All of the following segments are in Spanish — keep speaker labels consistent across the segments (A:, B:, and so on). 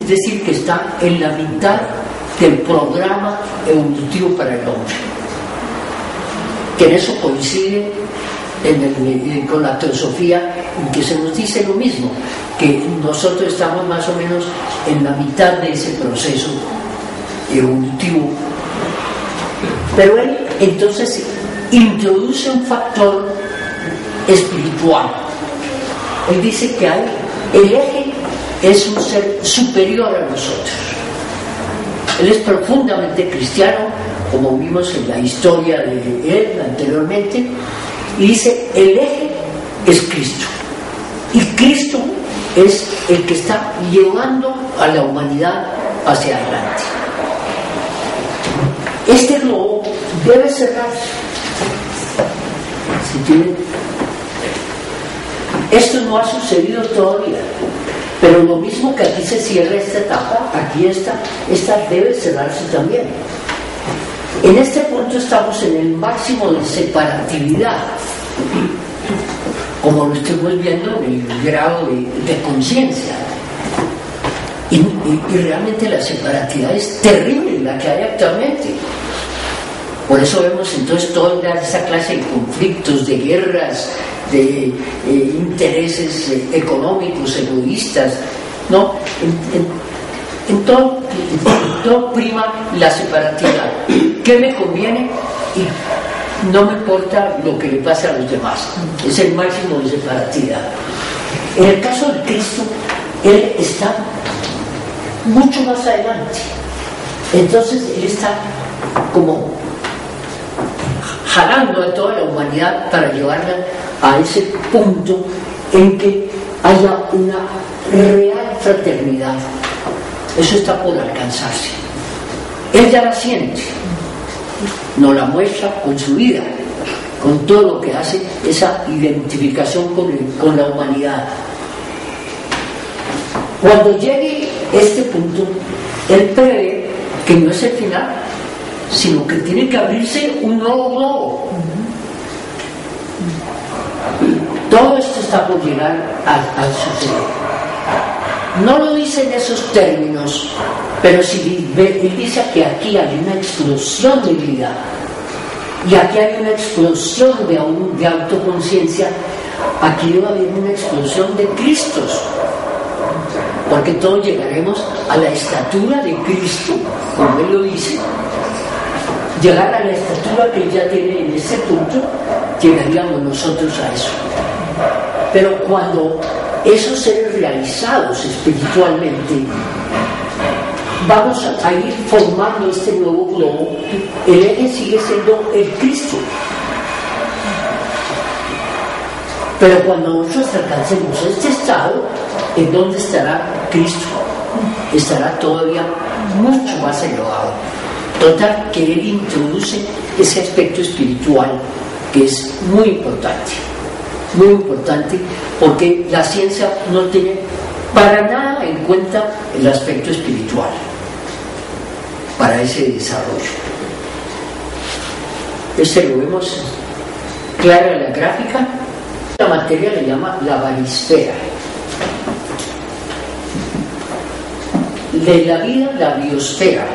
A: Es decir, que está en la mitad del programa evolutivo para el hombre, que en eso coincide con la teosofía, en que se nos dice lo mismo, que nosotros estamos más o menos en la mitad de ese proceso evolutivo. Pero él entonces introduce un factor espiritual. Él dice que el eje es un ser superior a nosotros. Él es profundamente cristiano, como vimos en la historia de él anteriormente, y dice: el eje es Cristo, y Cristo es el que está llevando a la humanidad hacia adelante. Este globo debe cerrarse. Esto no ha sucedido todavía, pero lo mismo que aquí se cierra esta etapa, aquí esta debe cerrarse también. En este punto estamos en el máximo de separatividad, como lo estamos viendo en el grado de conciencia. Y realmente la separatividad es terrible, la que hay actualmente. Por eso vemos entonces toda esa clase de conflictos, de guerras, de intereses económicos, egoístas, ¿no? En todo prima la separatividad. ¿Qué me conviene? Y no me importa lo que le pase a los demás. Es el máximo de separatividad. En el caso de Cristo, Él está mucho más adelante. Entonces Él está como jalando a toda la humanidad para llevarla a ese punto en que haya una real fraternidad. Eso está por alcanzarse. Él ya la siente, nos la muestra con su vida, con todo lo que hace, esa identificación con la humanidad. Cuando llegue este punto, él prevé que no es el final, sino que tiene que abrirse un nuevo globo. Todo esto está por llegar al suceder. No lo dice en esos términos, pero si él dice que aquí hay una explosión de vida y aquí hay una explosión de autoconciencia, aquí debe haber una explosión de Cristos, porque todos llegaremos a la estatura de Cristo, como él lo dice. Llegar a la estatura que él ya tiene en ese punto, llegaríamos nosotros a eso. Pero cuando esos seres realizados espiritualmente vamos a ir formando este nuevo globo, el eje sigue siendo el Cristo. Pero cuando nosotros alcancemos este estado, ¿en dónde estará Cristo? Estará todavía mucho más elevado. Total, que él introduce ese aspecto espiritual que es muy importante, porque la ciencia no tiene para nada en cuenta el aspecto espiritual para ese desarrollo. Lo vemos clara en la gráfica. La materia le llama la barisfera. De la vida, la biosfera.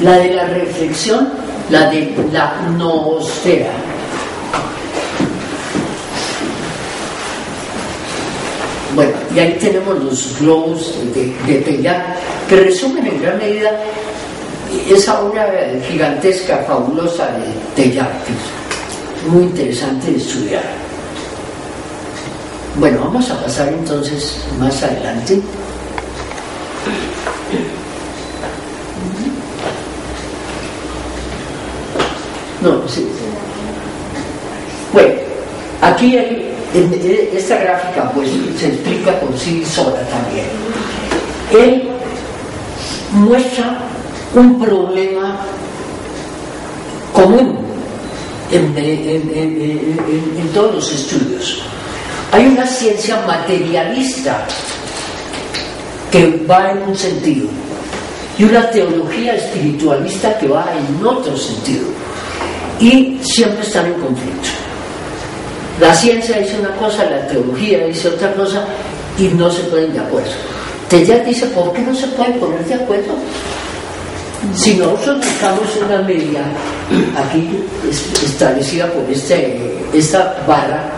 A: La de la reflexión, la de la noosfera. Bueno, y ahí tenemos los globos de Teilhard, que resumen en gran medida esa obra gigantesca, fabulosa de Teilhard, que es muy interesante de estudiar. Bueno, vamos a pasar entonces más adelante. No, sí. Bueno, aquí esta gráfica pues se explica por sí sola también. Él muestra un problema común en todos los estudios. Hay una ciencia materialista que va en un sentido y una teología espiritualista que va en otro sentido, y siempre están en conflicto. La ciencia dice una cosa, la teología dice otra cosa, y no se ponen de acuerdo. Teilhard dice, ¿por qué no se pueden poner de acuerdo? Si nosotros buscamos una media aquí establecida por esta barra,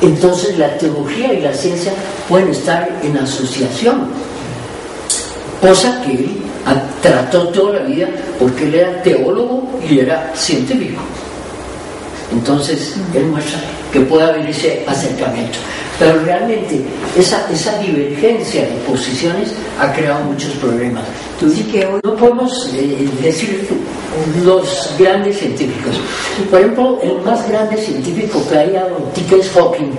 A: entonces la teología y la ciencia pueden estar en asociación, cosa que él trató toda la vida porque él era teólogo y era científico. Entonces él muestra que puede haber ese acercamiento, pero realmente esa divergencia de posiciones ha creado muchos problemas.
B: Sí, que hoy
A: no podemos decir los grandes científicos. Por ejemplo, el más grande científico que hay ahorita es Hawking,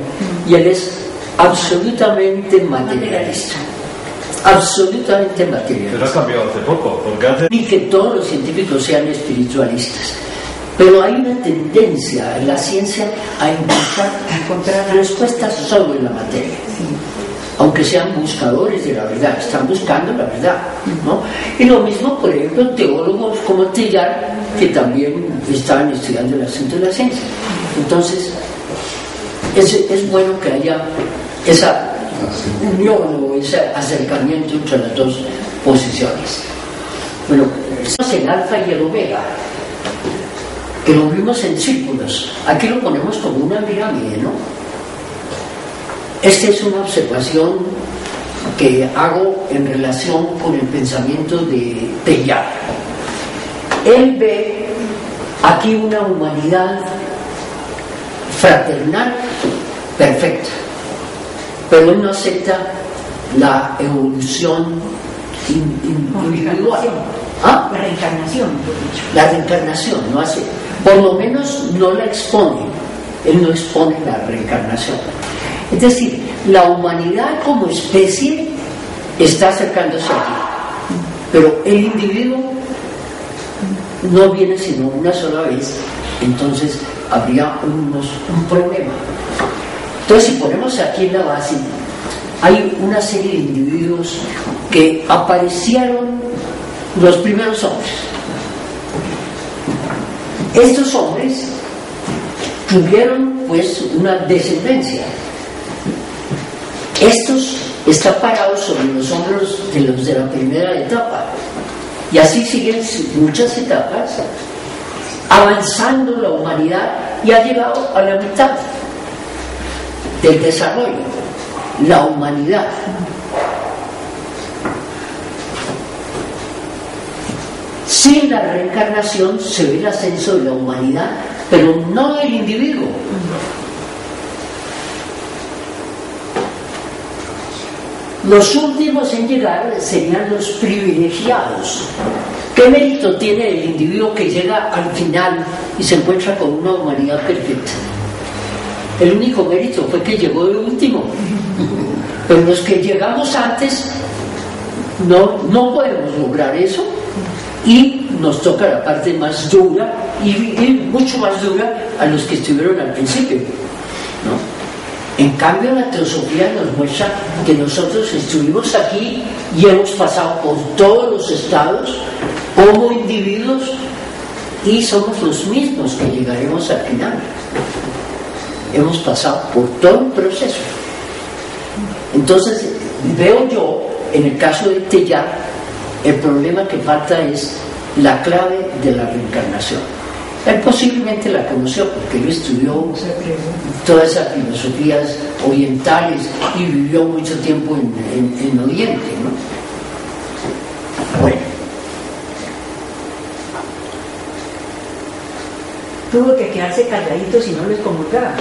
A: y él es absolutamente materialista. Absolutamente materialista.
C: Pero ha cambiado hace poco, porque hace...
A: Ni que todos los científicos sean espiritualistas. Pero hay una tendencia en la ciencia a encontrar respuestas solo en la materia, aunque sean buscadores de la verdad, están buscando la verdad, ¿no? Y lo mismo, por ejemplo, teólogos como Teilhard, que también estaban estudiando el asunto de la ciencia. Entonces, es bueno que haya esa unión o ese acercamiento entre las dos posiciones. Bueno, estamos en alfa y el omega, que lo vimos en círculos. Aquí lo ponemos como una pirámide, ¿no? Esta es una observación que hago en relación con el pensamiento de Teilhard. Él ve aquí una humanidad fraternal perfecta, pero él no acepta la evolución individual.
B: ¿Ah? La reencarnación,
A: la reencarnación no hace, por lo menos no la expone. Él no expone la reencarnación. Es decir, la humanidad como especie está acercándose aquí, pero el individuo no viene sino una sola vez. Entonces habría un problema. Entonces, si ponemos aquí en la base, hay una serie de individuos que aparecieron los primeros hombres. Estos hombres tuvieron pues una descendencia. Estos están parados sobre los hombros de los de la primera etapa, y así siguen muchas etapas, avanzando la humanidad, y ha llegado a la mitad del desarrollo, la humanidad. Sin la reencarnación se ve el ascenso de la humanidad, pero no del individuo. Los últimos en llegar serían los privilegiados. ¿Qué mérito tiene el individuo que llega al final y se encuentra con una humanidad perfecta? El único mérito fue que llegó de último. Pero los que llegamos antes no podemos lograr eso, y nos toca la parte más dura y mucho más dura a los que estuvieron al principio, ¿no? En cambio, la teosofía nos muestra que nosotros estuvimos aquí y hemos pasado por todos los estados como individuos, y somos los mismos que llegaremos al final. Hemos pasado por todo un proceso. Entonces, veo yo, en el caso de Teilhard, el problema que falta es la clave de la reencarnación. Él posiblemente la conoció porque él estudió todas esas filosofías orientales y vivió mucho tiempo en Oriente, ¿no? Bueno.
B: Tuvo que quedarse calladito si no les comulgaba.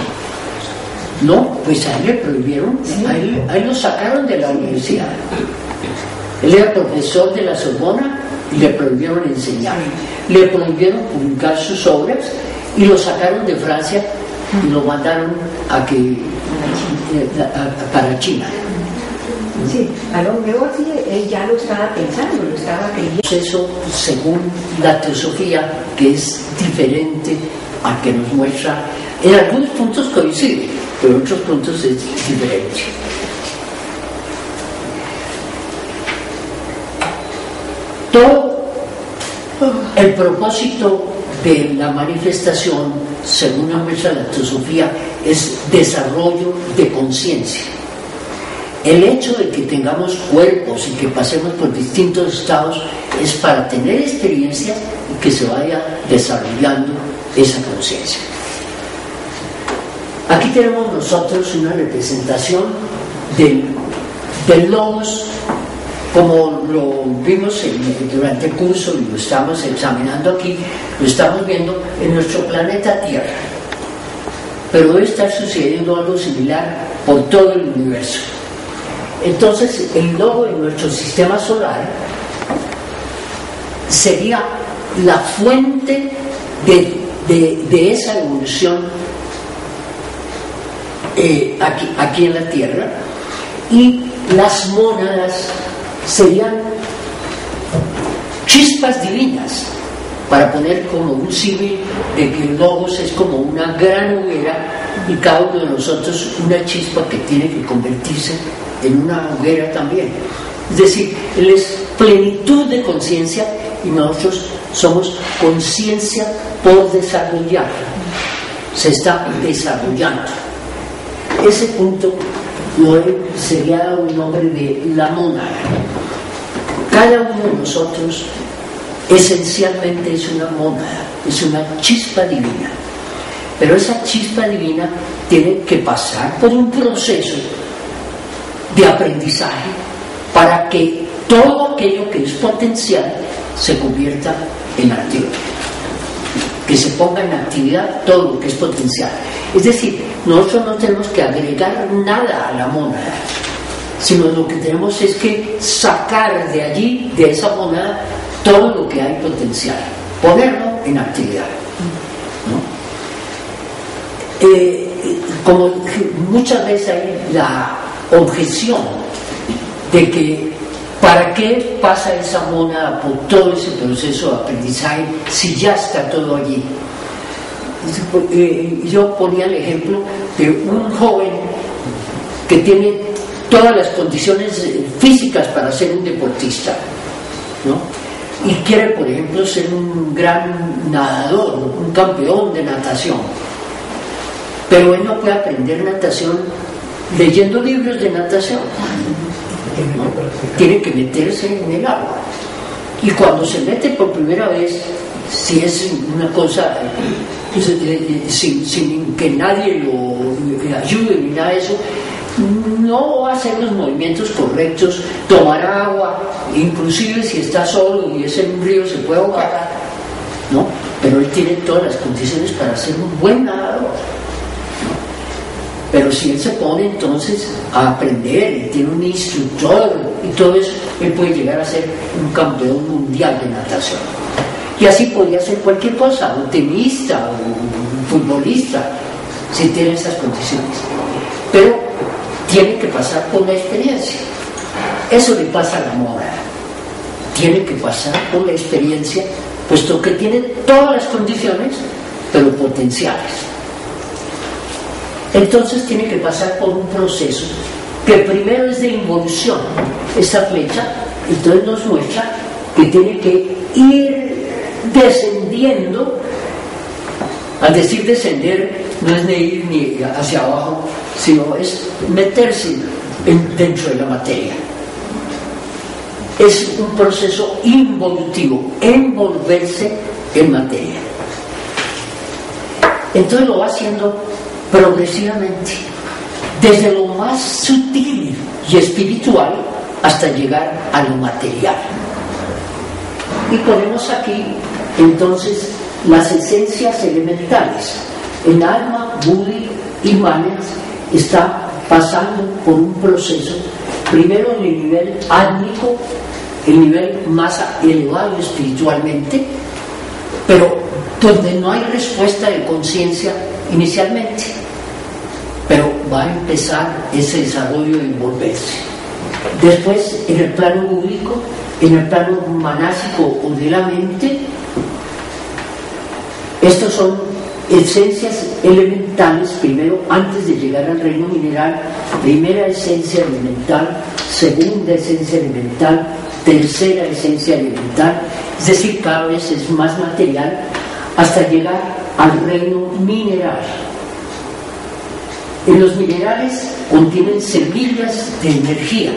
A: No, pues a él le prohibieron, ¿sí? a él lo sacaron de la universidad. Él era profesor de la Sorbona y le prohibieron enseñar, le prohibieron publicar sus obras y lo sacaron de Francia y lo mandaron para China.
B: Sí, a lo mejor sí, él ya lo estaba pensando, lo estaba creyendo.
A: Eso, según la teosofía, que es diferente a que nos muestra, en algunos puntos coincide, pero en otros puntos es diferente. Todo el propósito de la manifestación, según la muestra de la teosofía, es desarrollo de conciencia. el hecho de que tengamos cuerpos y que pasemos por distintos estados es para tener experiencia y que se vaya desarrollando esa conciencia. Aquí tenemos nosotros una representación del logos, como lo vimos durante el curso y lo estamos examinando aquí, lo estamos viendo en nuestro planeta Tierra. Pero debe estar sucediendo algo similar por todo el universo. Entonces, el logo de nuestro sistema solar sería la fuente de esa evolución aquí en la Tierra, y las mónadas serían chispas divinas, para poner como un símil de que el logos es como una gran hoguera y cada uno de nosotros una chispa que tiene que convertirse en una hoguera también. Es decir, él es plenitud de conciencia y nosotros somos conciencia por desarrollar. Se está desarrollando. Ese punto sería un nombre de la mónada. Cada uno de nosotros esencialmente es una mónada, es una chispa divina. Pero esa chispa divina tiene que pasar por un proceso de aprendizaje para que todo aquello que es potencial se convierta en actividad, que se ponga en actividad todo lo que es potencial. Es decir, nosotros no tenemos que agregar nada a la mónada, sino lo que tenemos es que sacar de allí, de esa mónada, todo lo que hay potencial, ponerlo en actividad, ¿no? Como muchas veces hay la objeción de que ¿para qué pasa esa mónada por todo ese proceso de aprendizaje si ya está todo allí? Yo ponía el ejemplo de un joven que tiene todas las condiciones físicas para ser un deportista, ¿no? Y quiere, por ejemplo, ser un gran nadador, un campeón de natación, pero él no puede aprender natación leyendo libros de natación, ¿no? Tiene que meterse en el agua, y cuando se mete por primera vez, si es una cosa sin que nadie lo ayude ni nada de eso, no va a hacer los movimientos correctos, tomar agua, inclusive si está solo y es en un río se puede ahogar, ¿no? Pero él tiene todas las condiciones para ser un buen nadador, ¿no? Pero si él se pone entonces a aprender y tiene un instructor y todo eso, él puede llegar a ser un campeón mundial de natación. Y así podría ser cualquier cosa, un tenista o un futbolista, si tiene esas condiciones. Pero tiene que pasar por la experiencia. Eso le pasa a la mónada. Tiene que pasar por la experiencia, puesto que tiene todas las condiciones, pero potenciales. Entonces tiene que pasar por un proceso que primero es de involución. Esta flecha entonces nos muestra que tiene que ir descendiendo. Al decir descender, no es ni ir ni hacia abajo, sino es meterse dentro de la materia. Es un proceso involutivo, envolverse en materia. Entonces lo va haciendo progresivamente, desde lo más sutil y espiritual hasta llegar a lo material. Y ponemos aquí entonces las esencias elementales. El alma, Buddhi y Manas está pasando por un proceso, primero en el nivel álmico, el nivel más elevado espiritualmente, pero donde no hay respuesta de conciencia inicialmente, pero va a empezar ese desarrollo de envolverse. Después, en el plano búdico, en el plano manásico o de la mente, estos son esencias elementales, primero, antes de llegar al reino mineral, primera esencia elemental, segunda esencia elemental, tercera esencia elemental, es decir, cada vez es más material, hasta llegar al reino mineral. En los minerales contienen semillas de energía